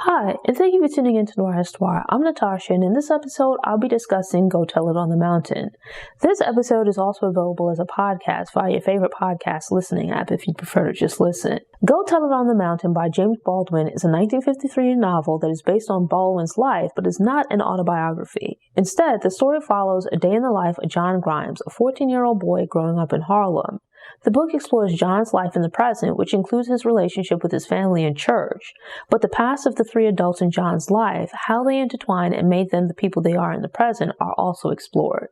Hi, and thank you for tuning in to Noire. I'm Natasha, and in this episode, I'll be discussing Go Tell It on the Mountain. This episode is also available as a podcast via your favorite podcast listening app if you prefer to just listen. Go Tell It on the Mountain by James Baldwin is a 1953 novel that is based on Baldwin's life, but is not an autobiography. Instead, the story follows a day in the life of John Grimes, a 14-year-old boy growing up in Harlem. The book explores John's life in the present, which includes his relationship with his family and church, but the past of the three adults in John's life, how they intertwine and made them the people they are in the present, are also explored.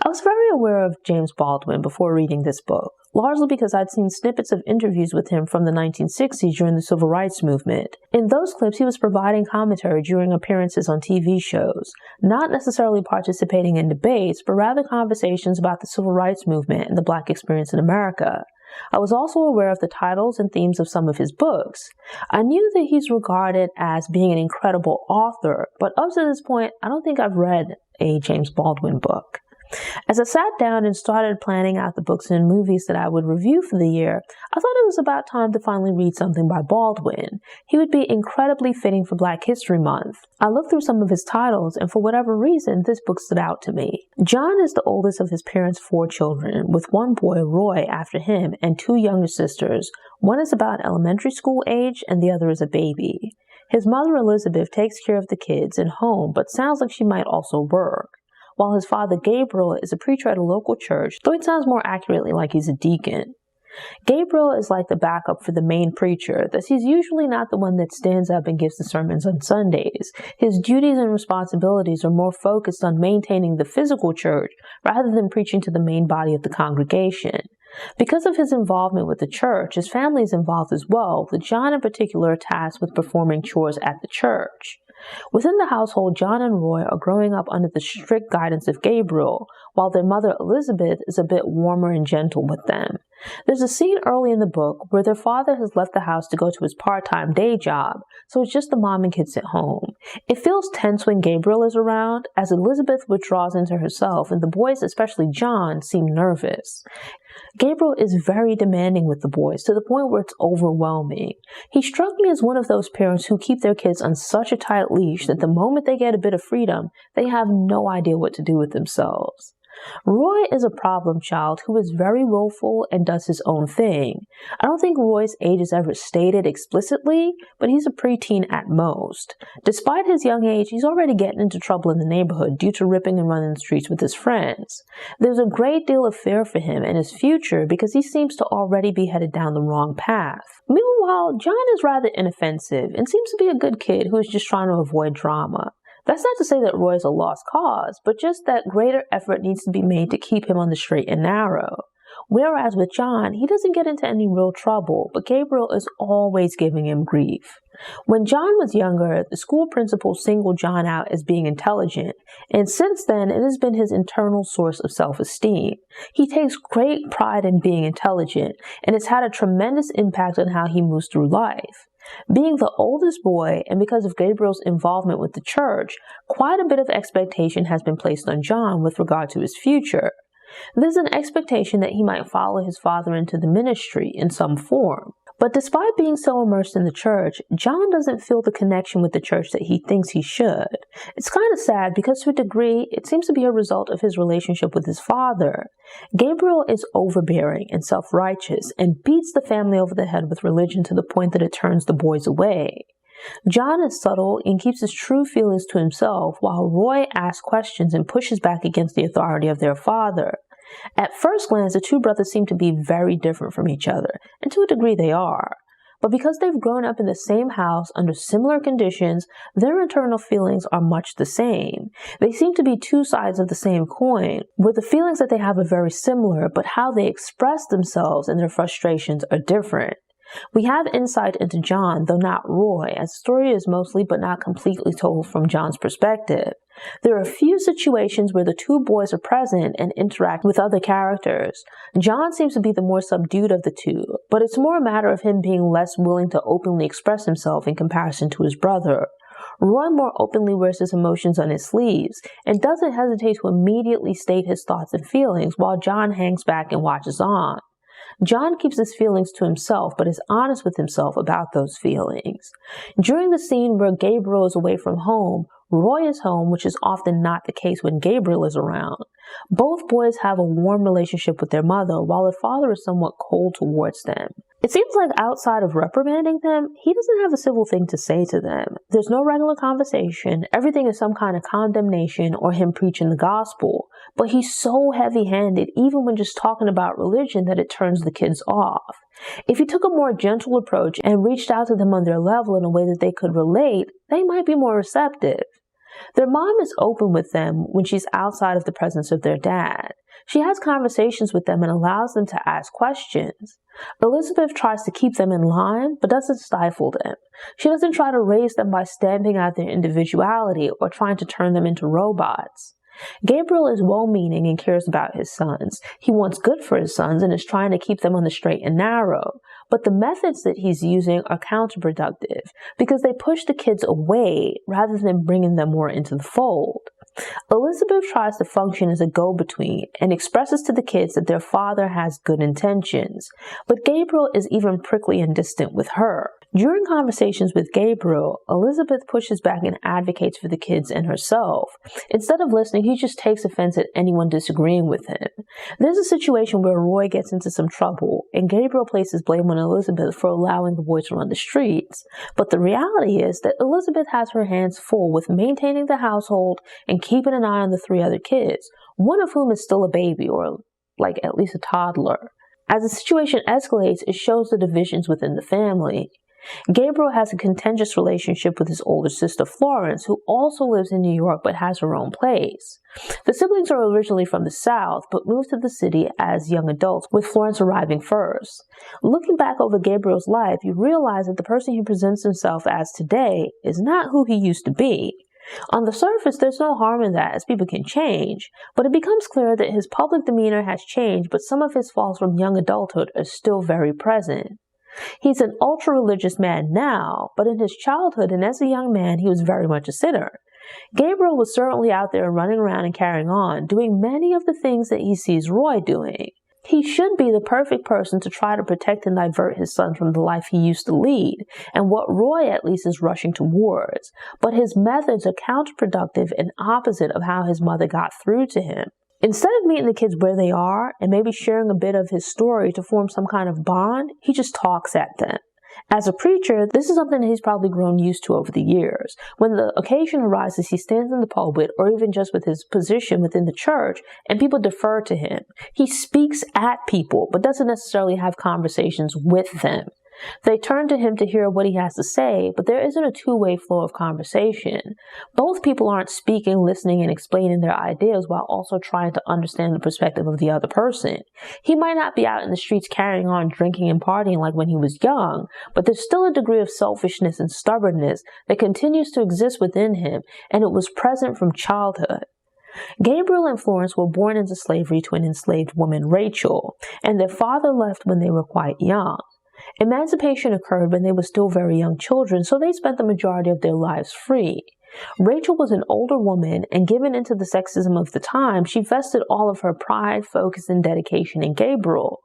I was very aware of James Baldwin before reading this book, largely because I'd seen snippets of interviews with him from the 1960s during the Civil Rights Movement. In those clips, he was providing commentary during appearances on TV shows, not necessarily participating in debates, but rather conversations about the Civil Rights Movement and the Black experience in America. I was also aware of the titles and themes of some of his books. I knew that he's regarded as being an incredible author, but up to this point, I don't think I've read a James Baldwin book. As I sat down and started planning out the books and movies that I would review for the year, I thought it was about time to finally read something by Baldwin. He would be incredibly fitting for Black History Month. I looked through some of his titles, and for whatever reason, this book stood out to me. John is the oldest of his parents' 4 children, with one boy, Roy, after him, and 2 younger sisters. One is about elementary school age, and the other is a baby. His mother, Elizabeth, takes care of the kids and home, but sounds like she might also work, while his father, Gabriel, is a preacher at a local church, though it sounds more accurately like he's a deacon. Gabriel is like the backup for the main preacher, thus he's usually not the one that stands up and gives the sermons on Sundays. His duties and responsibilities are more focused on maintaining the physical church rather than preaching to the main body of the congregation. Because of his involvement with the church, his family is involved as well, with John in particular tasked with performing chores at the church. Within the household, John and Roy are growing up under the strict guidance of Gabriel, while their mother, Elizabeth, is a bit warmer and gentle with them. There's a scene early in the book where their father has left the house to go to his part-time day job, so it's just the mom and kids at home. It feels tense when Gabriel is around, as Elizabeth withdraws into herself, and the boys, especially John, seem nervous. Gabriel is very demanding with the boys, to the point where it's overwhelming. He struck me as one of those parents who keep their kids on such a tight leash that the moment they get a bit of freedom, they have no idea what to do with themselves. Roy is a problem child who is very willful and does his own thing. I don't think Roy's age is ever stated explicitly, but he's a preteen at most. Despite his young age, he's already getting into trouble in the neighborhood due to ripping and running the streets with his friends. There's a great deal of fear for him and his future because he seems to already be headed down the wrong path. Meanwhile, John is rather inoffensive and seems to be a good kid who is just trying to avoid drama. That's not to say that Roy is a lost cause, but just that greater effort needs to be made to keep him on the straight and narrow. Whereas with John, he doesn't get into any real trouble, but Gabriel is always giving him grief. When John was younger, the school principal singled John out as being intelligent, and since then, it has been his internal source of self-esteem. He takes great pride in being intelligent, and it's had a tremendous impact on how he moves through life. Being the oldest boy, and because of Gabriel's involvement with the church, quite a bit of expectation has been placed on John with regard to his future. There's an expectation that he might follow his father into the ministry in some form. But despite being so immersed in the church, John doesn't feel the connection with the church that he thinks he should. It's kind of sad because to a degree, it seems to be a result of his relationship with his father. Gabriel is overbearing and self-righteous and beats the family over the head with religion to the point that it turns the boys away. John is subtle and keeps his true feelings to himself, while Roy asks questions and pushes back against the authority of their father. At first glance, the two brothers seem to be very different from each other, and to a degree they are. But because they've grown up in the same house under similar conditions, their internal feelings are much the same. They seem to be two sides of the same coin, where the feelings that they have are very similar, but how they express themselves and their frustrations are different. We have insight into John, though not Roy, as the story is mostly but not completely told from John's perspective. There are a few situations where the two boys are present and interact with other characters. John seems to be the more subdued of the two, but it's more a matter of him being less willing to openly express himself in comparison to his brother. Roy more openly wears his emotions on his sleeves and doesn't hesitate to immediately state his thoughts and feelings, while John hangs back and watches on. John keeps his feelings to himself, but is honest with himself about those feelings. During the scene where Gabriel is away from home, Roy is home, which is often not the case when Gabriel is around. Both boys have a warm relationship with their mother, while their father is somewhat cold towards them. It seems like outside of reprimanding them, he doesn't have a civil thing to say to them. There's no regular conversation. Everything is some kind of condemnation or him preaching the gospel. But he's so heavy-handed, even when just talking about religion, that it turns the kids off. If he took a more gentle approach and reached out to them on their level in a way that they could relate, they might be more receptive. Their mom is open with them when she's outside of the presence of their dad. She has conversations with them and allows them to ask questions. Elizabeth tries to keep them in line, but doesn't stifle them. She doesn't try to raise them by stamping out their individuality or trying to turn them into robots. Gabriel is well-meaning and cares about his sons. He wants good for his sons and is trying to keep them on the straight and narrow. But the methods that he's using are counterproductive because they push the kids away rather than bringing them more into the fold. Elizabeth tries to function as a go-between and expresses to the kids that their father has good intentions, but Gabriel is even prickly and distant with her. During conversations with Gabriel, Elizabeth pushes back and advocates for the kids and herself. Instead of listening, he just takes offense at anyone disagreeing with him. There's a situation where Roy gets into some trouble, and Gabriel places blame on Elizabeth for allowing the boy to run the streets. But the reality is that Elizabeth has her hands full with maintaining the household and keeping an eye on the 3 other kids, one of whom is still a baby, or at least a toddler. As the situation escalates, it shows the divisions within the family. Gabriel has a contentious relationship with his older sister Florence, who also lives in New York but has her own place. The siblings are originally from the South, but moved to the city as young adults, with Florence arriving first. Looking back over Gabriel's life, you realize that the person he presents himself as today is not who he used to be. On the surface, there's no harm in that, as people can change, but it becomes clear that his public demeanor has changed, but some of his faults from young adulthood are still very present. He's an ultra-religious man now, but in his childhood and as a young man, he was very much a sinner. Gabriel was certainly out there running around and carrying on, doing many of the things that he sees Roy doing. He should be the perfect person to try to protect and divert his son from the life he used to lead, and what Roy at least is rushing towards, but his methods are counterproductive and opposite of how his mother got through to him. Instead of meeting the kids where they are and maybe sharing a bit of his story to form some kind of bond, he just talks at them. As a preacher, this is something that he's probably grown used to over the years. When the occasion arises, he stands in the pulpit or even just with his position within the church, and people defer to him. He speaks at people, but doesn't necessarily have conversations with them. They turn to him to hear what he has to say, but there isn't a two-way flow of conversation. Both people aren't speaking, listening, and explaining their ideas while also trying to understand the perspective of the other person. He might not be out in the streets carrying on drinking and partying like when he was young, but there's still a degree of selfishness and stubbornness that continues to exist within him, and it was present from childhood. Gabriel and Florence were born into slavery to an enslaved woman, Rachel, and their father left when they were quite young. Emancipation occurred when they were still very young children, so they spent the majority of their lives free. Rachel was an older woman, and given into the sexism of the time, she vested all of her pride, focus, and dedication in Gabriel.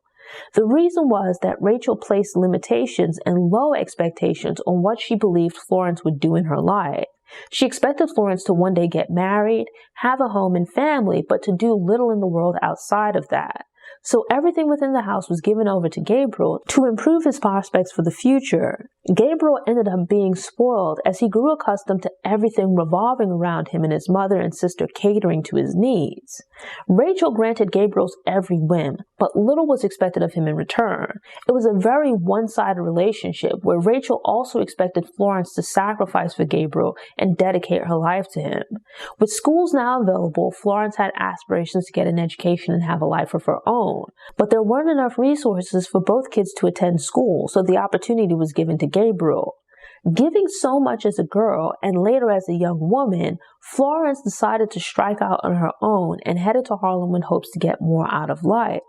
The reason was that Rachel placed limitations and low expectations on what she believed Florence would do in her life. She expected Florence to one day get married, have a home and family, but to do little in the world outside of that. So everything within the house was given over to Gabriel to improve his prospects for the future. Gabriel ended up being spoiled as he grew accustomed to everything revolving around him and his mother and sister catering to his needs. Rachel granted Gabriel's every whim, but little was expected of him in return. It was a very one-sided relationship where Rachel also expected Florence to sacrifice for Gabriel and dedicate her life to him. With schools now available, Florence had aspirations to get an education and have a life of her own, but there weren't enough resources for both kids to attend school, so the opportunity was given to Gabriel. Giving so much as a girl and later as a young woman, Florence decided to strike out on her own and headed to Harlem in hopes to get more out of life.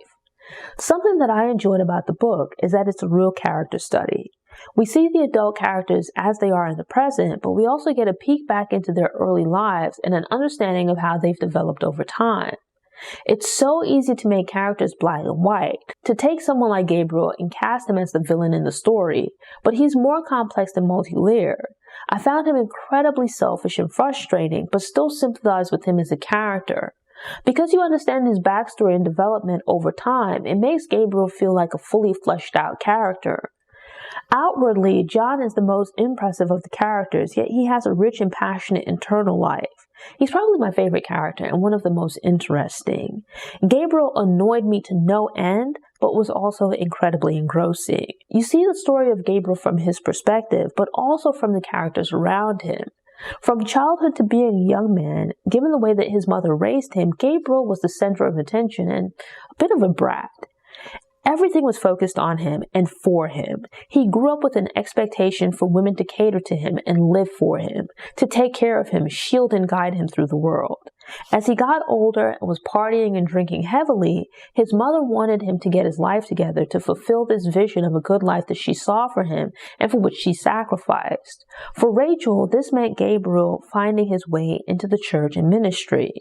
Something that I enjoyed about the book is that it's a real character study. We see the adult characters as they are in the present, but we also get a peek back into their early lives and an understanding of how they've developed over time. It's so easy to make characters black and white, to take someone like Gabriel and cast him as the villain in the story, but he's more complex and multi-layered. I found him incredibly selfish and frustrating, but still sympathized with him as a character. Because you understand his backstory and development over time, it makes Gabriel feel like a fully fleshed out character. Outwardly, John is the most impressive of the characters, yet he has a rich and passionate internal life. He's probably my favorite character and one of the most interesting. Gabriel annoyed me to no end, but was also incredibly engrossing. You see the story of Gabriel from his perspective, but also from the characters around him. From childhood to being a young man, given the way that his mother raised him, Gabriel was the center of attention and a bit of a brat. Everything was focused on him and for him. He grew up with an expectation for women to cater to him and live for him, to take care of him, shield and guide him through the world. As he got older and was partying and drinking heavily, his mother wanted him to get his life together to fulfill this vision of a good life that she saw for him and for which she sacrificed. For Rachel, this meant Gabriel finding his way into the church and ministry.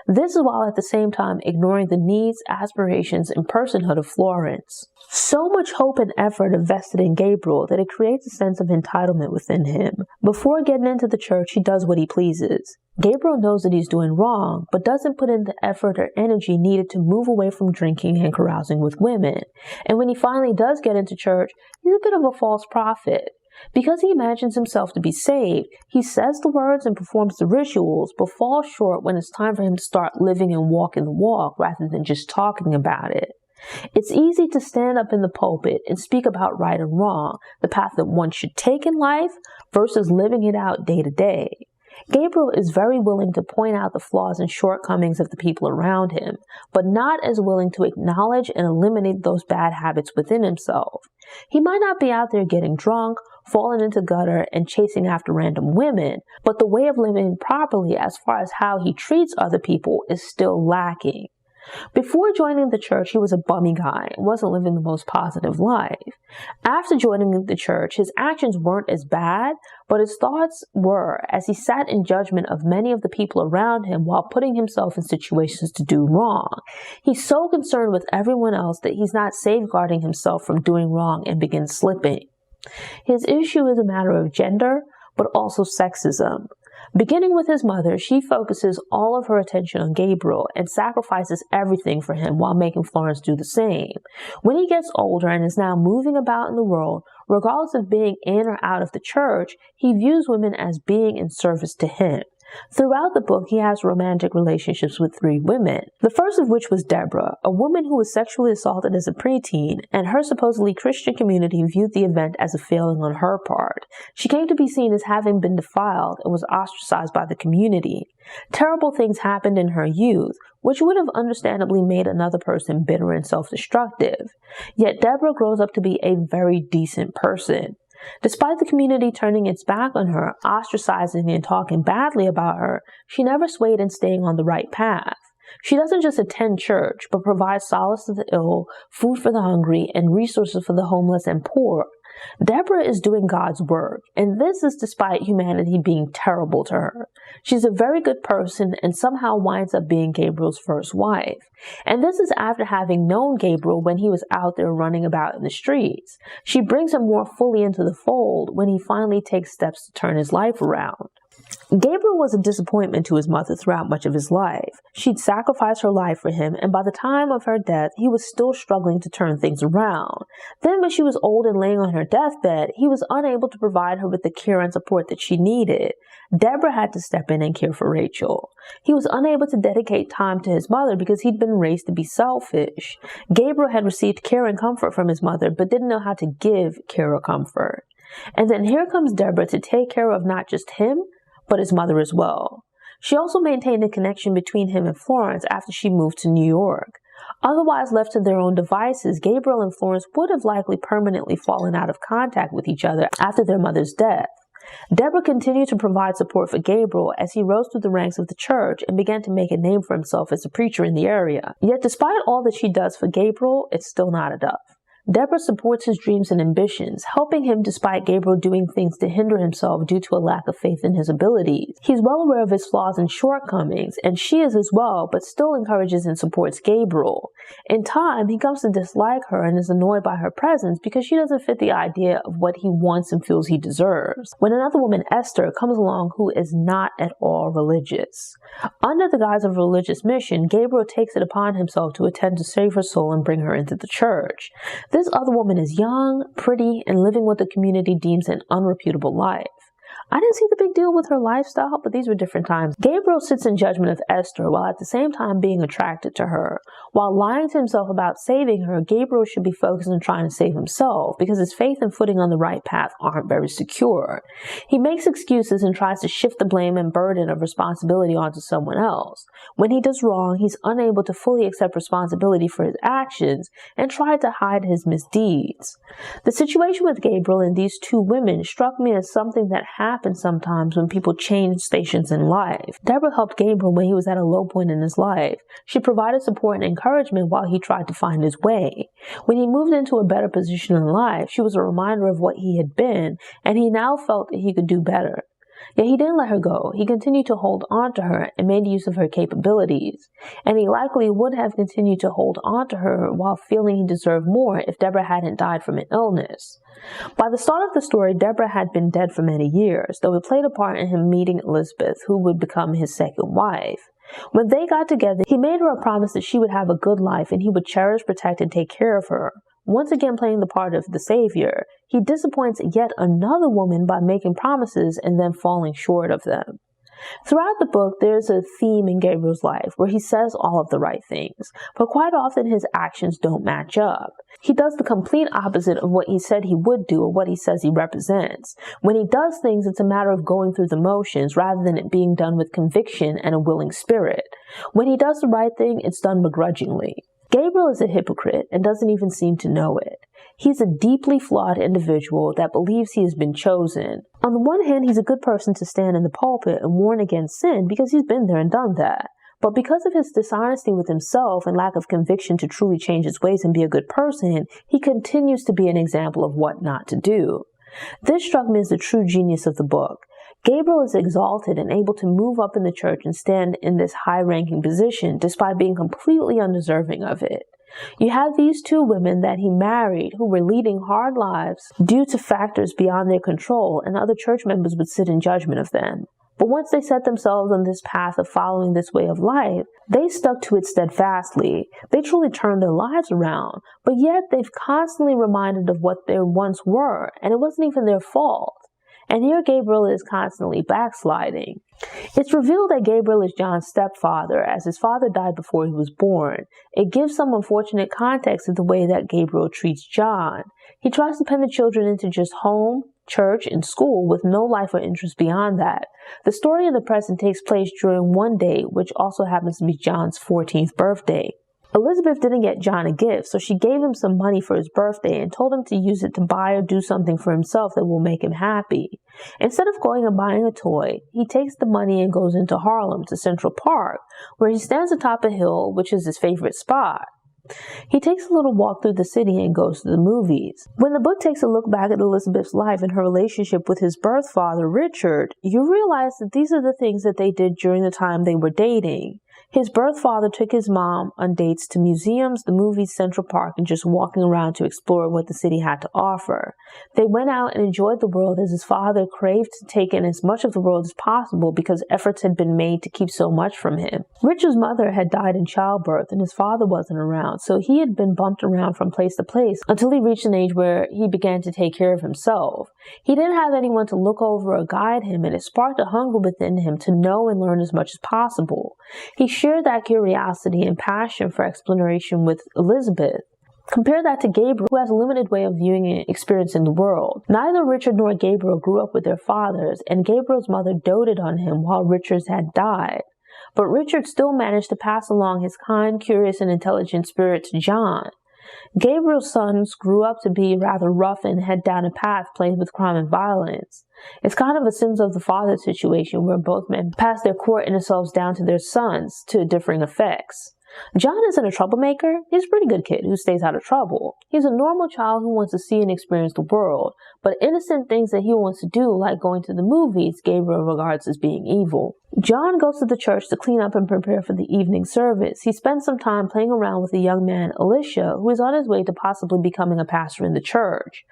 This is while at the same time ignoring the needs, aspirations, and personhood of Florence. So much hope and effort invested in Gabriel that it creates a sense of entitlement within him. Before getting into the church, he does what he pleases. Gabriel knows that he's doing wrong, but doesn't put in the effort or energy needed to move away from drinking and carousing with women. And when he finally does get into church, he's a bit of a false prophet. Because he imagines himself to be saved, he says the words and performs the rituals, but falls short when it's time for him to start living and walking the walk rather than just talking about it. It's easy to stand up in the pulpit and speak about right and wrong, the path that one should take in life versus living it out day to day. Gabriel is very willing to point out the flaws and shortcomings of the people around him, but not as willing to acknowledge and eliminate those bad habits within himself. He might not be out there getting drunk, falling into gutter, and chasing after random women, but the way of living properly as far as how he treats other people is still lacking. Before joining the church, he was a bummy guy and wasn't living the most positive life. After joining the church, his actions weren't as bad, but his thoughts were, as he sat in judgment of many of the people around him while putting himself in situations to do wrong. He's so concerned with everyone else that he's not safeguarding himself from doing wrong and begins slipping. His issue is a matter of gender, but also sexism. Beginning with his mother, she focuses all of her attention on Gabriel and sacrifices everything for him while making Florence do the same. When he gets older and is now moving about in the world, regardless of being in or out of the church, he views women as being in service to him. Throughout the book, he has romantic relationships with 3 women, the first of which was Deborah, a woman who was sexually assaulted as a preteen, and her supposedly Christian community viewed the event as a failing on her part. She came to be seen as having been defiled and was ostracized by the community. Terrible things happened in her youth, which would have understandably made another person bitter and self-destructive. Yet Deborah grows up to be a very decent person. Despite the community turning its back on her, ostracizing and talking badly about her, she never swayed in staying on the right path. She doesn't just attend church, but provides solace to the ill, food for the hungry, and resources for the homeless and poor. Deborah is doing God's work, and this is despite humanity being terrible to her. She's a very good person and somehow winds up being Gabriel's first wife. And this is after having known Gabriel when he was out there running about in the streets. She brings him more fully into the fold when he finally takes steps to turn his life around. Gabriel was a disappointment to his mother throughout much of his life. She'd sacrificed her life for him, and by the time of her death, he was still struggling to turn things around. Then when she was old and laying on her deathbed, he was unable to provide her with the care and support that she needed. Deborah had to step in and care for Rachel. He was unable to dedicate time to his mother because he'd been raised to be selfish. Gabriel had received care and comfort from his mother, but didn't know how to give care or comfort. And then here comes Deborah to take care of not just him, but his mother as well. She also maintained a connection between him and Florence after she moved to New York. Otherwise, left to their own devices, Gabriel and Florence would have likely permanently fallen out of contact with each other after their mother's death. Deborah continued to provide support for Gabriel as he rose through the ranks of the church and began to make a name for himself as a preacher in the area. Yet despite all that she does for Gabriel, it's still not enough. Deborah supports his dreams and ambitions, helping him despite Gabriel doing things to hinder himself due to a lack of faith in his abilities. He's well aware of his flaws and shortcomings, and she is as well, but still encourages and supports Gabriel. In time, he comes to dislike her and is annoyed by her presence because she doesn't fit the idea of what he wants and feels he deserves. When another woman, Esther, comes along who is not at all religious. Under the guise of a religious mission, Gabriel takes it upon himself to attempt to save her soul and bring her into the church. This other woman is young, pretty, and living what the community deems an unreputable life. I didn't see the big deal with her lifestyle, but these were different times. Gabriel sits in judgment of Esther while at the same time being attracted to her. While lying to himself about saving her, Gabriel should be focused on trying to save himself because his faith and footing on the right path aren't very secure. He makes excuses and tries to shift the blame and burden of responsibility onto someone else. When he does wrong, he's unable to fully accept responsibility for his actions and tries to hide his misdeeds. The situation with Gabriel and these two women struck me as something that happens sometimes when people change stations in life. Deborah helped Gabriel when he was at a low point in his life. She provided support and encouragement while he tried to find his way. When he moved into a better position in life, she was a reminder of what he had been, and he now felt that he could do better. Yet he didn't let her go. He continued to hold on to her and made use of her capabilities. And he likely would have continued to hold on to her while feeling he deserved more if Deborah hadn't died from an illness. By the start of the story, Deborah had been dead for many years, though it played a part in him meeting Elizabeth, who would become his second wife. When they got together, he made her a promise that she would have a good life and he would cherish, protect, and take care of her. Once again playing the part of the savior, he disappoints yet another woman by making promises and then falling short of them. Throughout the book, there's a theme in Gabriel's life where he says all of the right things, but quite often his actions don't match up. He does the complete opposite of what he said he would do or what he says he represents. When he does things, it's a matter of going through the motions rather than it being done with conviction and a willing spirit. When he does the right thing, it's done begrudgingly. Gabriel is a hypocrite and doesn't even seem to know it. He's a deeply flawed individual that believes he has been chosen. On the one hand, he's a good person to stand in the pulpit and warn against sin because he's been there and done that. But because of his dishonesty with himself and lack of conviction to truly change his ways and be a good person, he continues to be an example of what not to do. This struck me as the true genius of the book. Gabriel is exalted and able to move up in the church and stand in this high-ranking position despite being completely undeserving of it. You have these two women that he married who were leading hard lives due to factors beyond their control, and other church members would sit in judgment of them. But once they set themselves on this path of following this way of life, they stuck to it steadfastly. They truly turned their lives around, but yet they've constantly reminded of what they once were, and it wasn't even their fault. And here Gabriel is constantly backsliding. It's revealed that Gabriel is John's stepfather, as his father died before he was born. It gives some unfortunate context to the way that Gabriel treats John. He tries to pin the children into just home, church, and school with no life or interest beyond that. The story in the present takes place during one day, which also happens to be John's 14th birthday. Elizabeth didn't get John a gift, so she gave him some money for his birthday and told him to use it to buy or do something for himself that will make him happy. Instead of going and buying a toy, he takes the money and goes into Harlem to Central Park, where he stands atop a hill, which is his favorite spot. He takes a little walk through the city and goes to the movies. When the book takes a look back at Elizabeth's life and her relationship with his birth father, Richard, you realize that these are the things that they did during the time they were dating. His birth father took his mom on dates to museums, the movies, Central Park, and just walking around to explore what the city had to offer. They went out and enjoyed the world as his father craved to take in as much of the world as possible because efforts had been made to keep so much from him. Richard's mother had died in childbirth and his father wasn't around, so he had been bumped around from place to place until he reached an age where he began to take care of himself. He didn't have anyone to look over or guide him, and it sparked a hunger within him to know and learn as much as possible. He shared that curiosity and passion for exploration with Elizabeth. Compare that to Gabriel, who has a limited way of viewing and experiencing the world. Neither Richard nor Gabriel grew up with their fathers, and Gabriel's mother doted on him while Richard's had died. But Richard still managed to pass along his kind, curious, and intelligent spirit to John. Gabriel's sons grew up to be rather rough and head down a path plagued with crime and violence. It's kind of a sins of the father situation where both men pass their core inner selves down to their sons to differing effects. John isn't a troublemaker. He's a pretty good kid who stays out of trouble. He's a normal child who wants to see and experience the world, but innocent things that he wants to do, like going to the movies, Gabriel regards as being evil. John goes to the church to clean up and prepare for the evening service. He spends some time playing around with a young man, Alicia, who is on his way to possibly becoming a pastor in the church.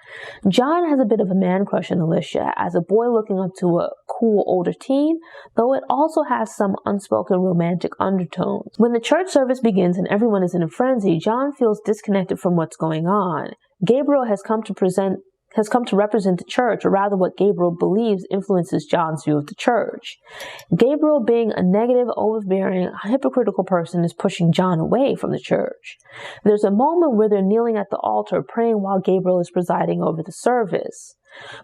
John has a bit of a man crush on Alicia as a boy looking up to a cool older teen, though it also has some unspoken romantic undertones. When the church service begins and everyone is in a frenzy, John feels disconnected from what's going on. Gabriel has come to represent the church, or rather what Gabriel believes influences John's view of the church. Gabriel, being a negative, overbearing, hypocritical person, is pushing John away from the church. There's a moment where they're kneeling at the altar praying while Gabriel is presiding over the service.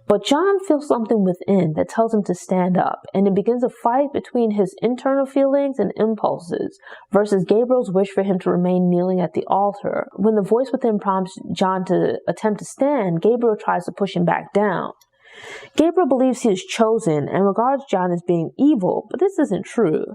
But John feels something within that tells him to stand up, and it begins a fight between his internal feelings and impulses versus Gabriel's wish for him to remain kneeling at the altar. When the voice within prompts John to attempt to stand, Gabriel tries to push him back down. Gabriel believes he is chosen and regards John as being evil, but this isn't true.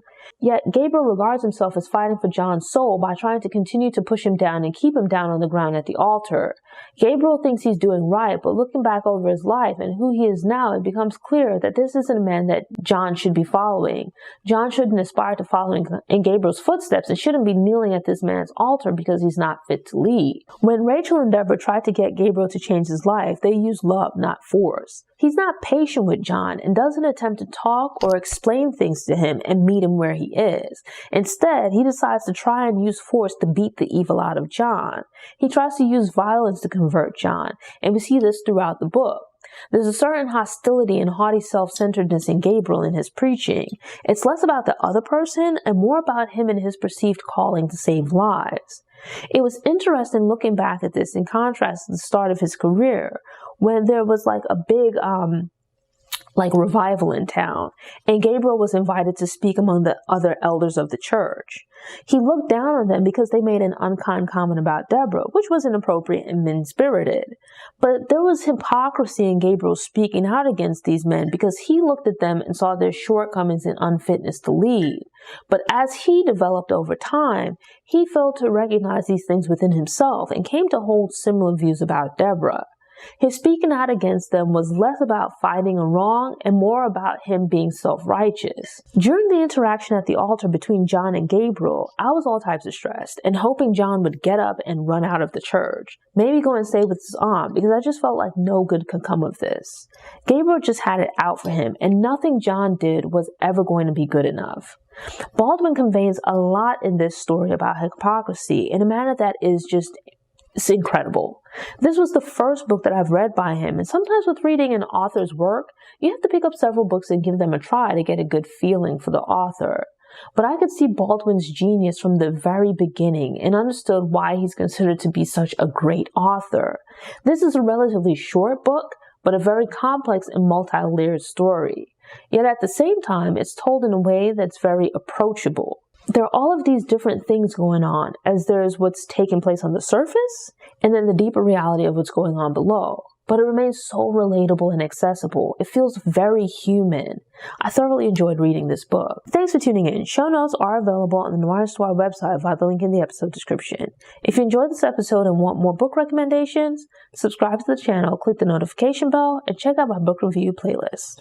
Yet Gabriel regards himself as fighting for John's soul by trying to continue to push him down and keep him down on the ground at the altar. Gabriel thinks he's doing right, but looking back over his life and who he is now, it becomes clear that this isn't a man that John should be following. John shouldn't aspire to follow in Gabriel's footsteps and shouldn't be kneeling at this man's altar because he's not fit to lead. When Rachel and Deborah try to get Gabriel to change his life, they use love, not force. He's not patient with John and doesn't attempt to talk or explain things to him and meet him where he is. Instead, he decides to try and use force to beat the evil out of John. He tries to use violence to convert John, and we see this throughout the book. There's a certain hostility and haughty self-centeredness in Gabriel in his preaching. It's less about the other person and more about him and his perceived calling to save lives. It was interesting looking back at this in contrast to the start of his career, when there was like a big revival in town, and Gabriel was invited to speak among the other elders of the church. He looked down on them because they made an unkind comment about Deborah, which was inappropriate and mean-spirited. But there was hypocrisy in Gabriel speaking out against these men because he looked at them and saw their shortcomings and unfitness to lead. But as he developed over time, he failed to recognize these things within himself and came to hold similar views about Deborah. His speaking out against them was less about fighting a wrong and more about him being self-righteous. During the interaction at the altar between John and Gabriel, I was all types of stressed and hoping John would get up and run out of the church. Maybe go and stay with his aunt, because I just felt like no good could come of this. Gabriel just had it out for him, and nothing John did was ever going to be good enough. Baldwin conveys a lot in this story about hypocrisy in a manner that is just incredible. This was the first book that I've read by him, and sometimes with reading an author's work, you have to pick up several books and give them a try to get a good feeling for the author. But I could see Baldwin's genius from the very beginning and understood why he's considered to be such a great author. This is a relatively short book, but a very complex and multi-layered story. Yet at the same time, it's told in a way that's very approachable. There are all of these different things going on, as there's what's taking place on the surface, and then the deeper reality of what's going on below. But it remains so relatable and accessible. It feels very human. I thoroughly enjoyed reading this book. Thanks for tuning in. Show notes are available on the Noire website via the link in the episode description. If you enjoyed this episode and want more book recommendations, subscribe to the channel, click the notification bell, and check out my book review playlist.